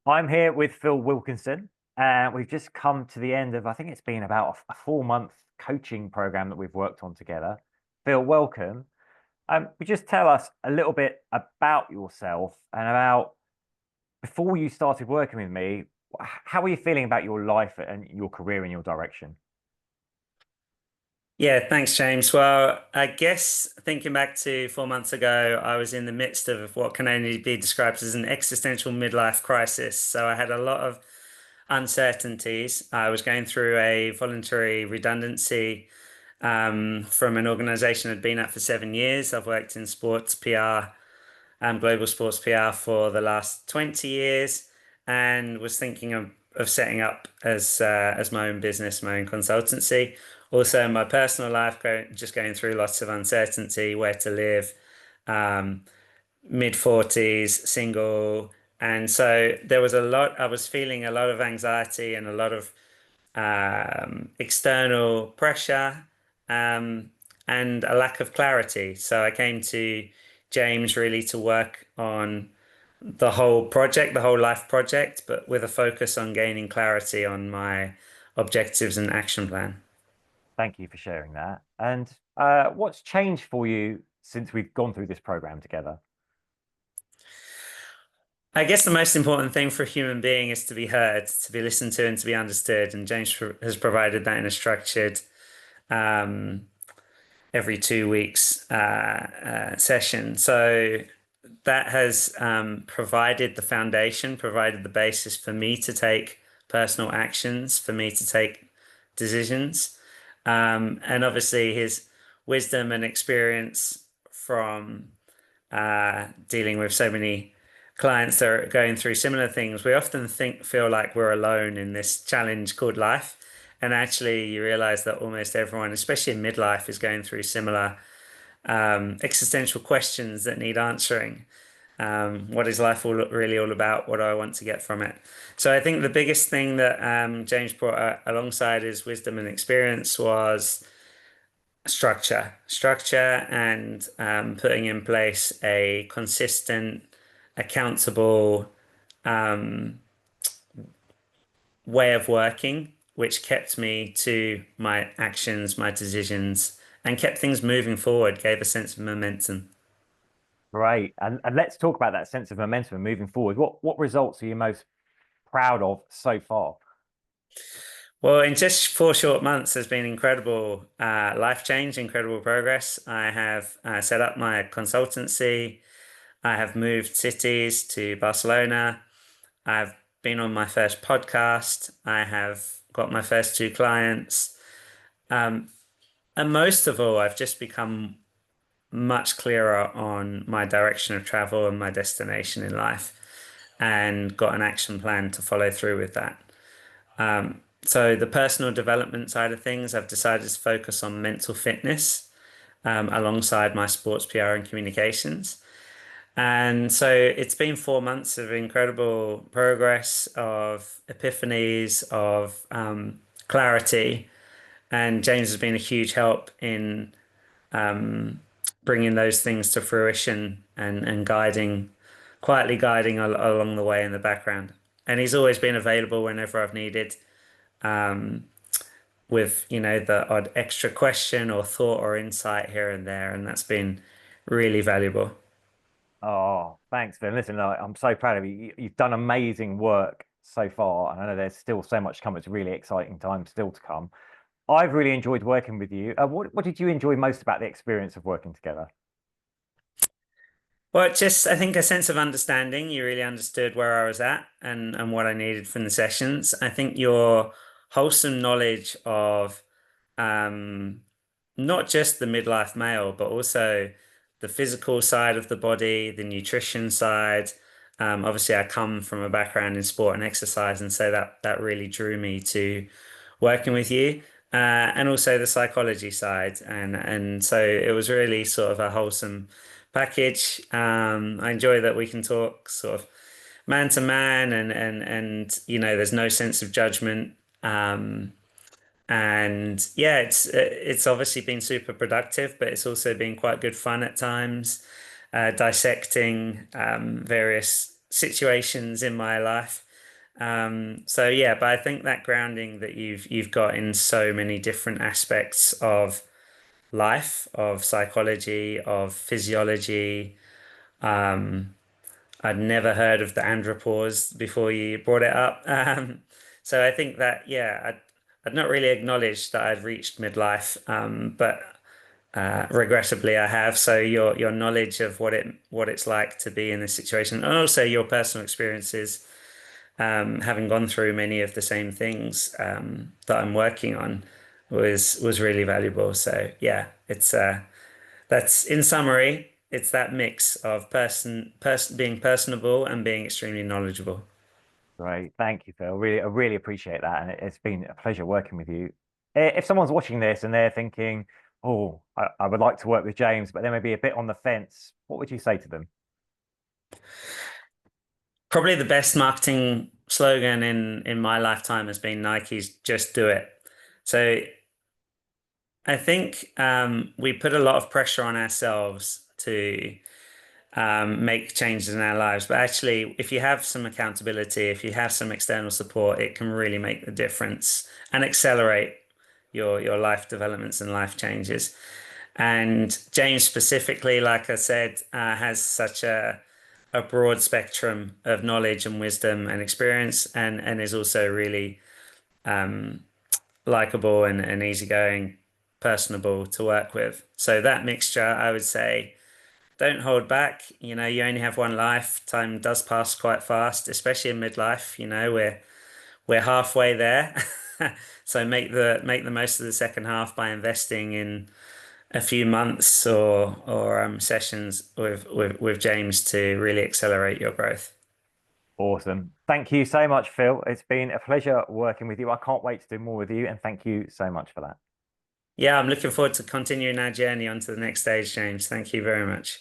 I'm here with Phil Wilkinson, and we've just come to the end of, I think it's been about a 4 month coaching program that we've worked on together. Phil, welcome. Would you just tell us a little bit about yourself and about before you started working with me, how are you feeling about your life and your career and your direction? Yeah, thanks, James. Well, I guess thinking back to 4 months ago, I was in the midst of what can only be described as an existential midlife crisis. So I had a lot of uncertainties. I was going through a voluntary redundancy from an organization I'd been at for 7 years. I've worked in sports PR, global sports PR for the last 20 years, and was thinking of setting up as my own business, my own consultancy. Also, in my personal life, just going through lots of uncertainty, where to live, mid 40s, single. And so there was a lot, I was feeling a lot of anxiety and a lot of external pressure, um, and a lack of clarity. So I came to James really to work on the whole project, the whole life project, but with a focus on gaining clarity on my objectives and action plan. Thank you for sharing that. And what's changed for you since we've gone through this program together? I guess the most important thing for a human being is to be heard, to be listened to, and to be understood. And James has provided that in a structured, um, every 2 weeks session. So that has provided the foundation, provided the basis for me to take personal actions, for me to take decisions. And obviously, his wisdom and experience from dealing with so many clients that are going through similar things. We often feel like we're alone in this challenge called life. And actually, you realize that almost everyone, especially in midlife, is going through similar existential questions that need answering. What is life really all about? What do I want to get from it? So I think the biggest thing that James brought alongside his wisdom and experience was structure, and putting in place a consistent, accountable way of working, which kept me to my actions, my decisions, and kept things moving forward, gave a sense of momentum. Great. And let's talk about that sense of momentum and moving forward. What results are you most proud of so far? Well, in just 4 short months, there's been incredible life change, incredible progress. I have set up my consultancy. I have moved cities to Barcelona. I've been on my first podcast. I have got my first two clients. And most of all, I've just become much clearer on my direction of travel and my destination in life, and got an action plan to follow through with that. So, the personal development side of things, I've decided to focus on mental fitness alongside my sports PR and communications. And so it's been 4 months of incredible progress, of epiphanies, of clarity. And James has been a huge help in bringing those things to fruition, and quietly guiding along the way in the background. And he's always been available whenever I've needed, with, the odd extra question or thought or insight here and there. And that's been really valuable. Oh, thanks, Vin. Listen, I'm so proud of you. You've done amazing work so far, and I know there's still so much to come. It's a really exciting time still to come. I've really enjoyed working with you. What did you enjoy most about the experience of working together? Well, just I think a sense of understanding. You really understood where I was at, and what I needed from the sessions. I think your wholesome knowledge of um, not just the midlife male, but also the physical side of the body, the nutrition side. Obviously, I come from a background in sport and exercise, and so that really drew me to working with you. And also the psychology side, and so it was really sort of a wholesome package. I enjoy that we can talk sort of man to man, and there's no sense of judgment. And yeah, it's obviously been super productive, but it's also been quite good fun at times, dissecting various situations in my life. So yeah, but I think that grounding that you've got in so many different aspects of life, of psychology, of physiology. I'd never heard of the andropause before you brought it up. So I think that yeah, I'd not really acknowledged that I'd reached midlife, but regrettably I have. So your knowledge of what it's like to be in this situation, and also your personal experiences, having gone through many of the same things that I'm working on, was really valuable. So yeah, it's that's in summary, it's that mix of person being personable and being extremely knowledgeable. Great. Thank you, Phil. I really appreciate that. And it's been a pleasure working with you. If someone's watching this and they're thinking, oh, I would like to work with James, but they may be a bit on the fence, what would you say to them? Probably the best marketing slogan in my lifetime has been Nike's "Just Do It." So I think we put a lot of pressure on ourselves to make changes in our lives. But actually, if you have some accountability, if you have some external support, it can really make the difference and accelerate your life developments and life changes. And James specifically, like I said, has such a broad spectrum of knowledge and wisdom and experience, and is also really likable and easygoing, personable to work with. So that mixture, I would say, don't hold back. You know, you only have one life. Time does pass quite fast, especially in midlife. You know, we're halfway there. So make the most of the second half by investing in a few months or sessions with James to really accelerate your growth. Awesome. Thank you so much, Phil. It's been a pleasure working with you. I can't wait to do more with you. And thank you so much for that. Yeah, I'm looking forward to continuing our journey onto the next stage, James. Thank you very much.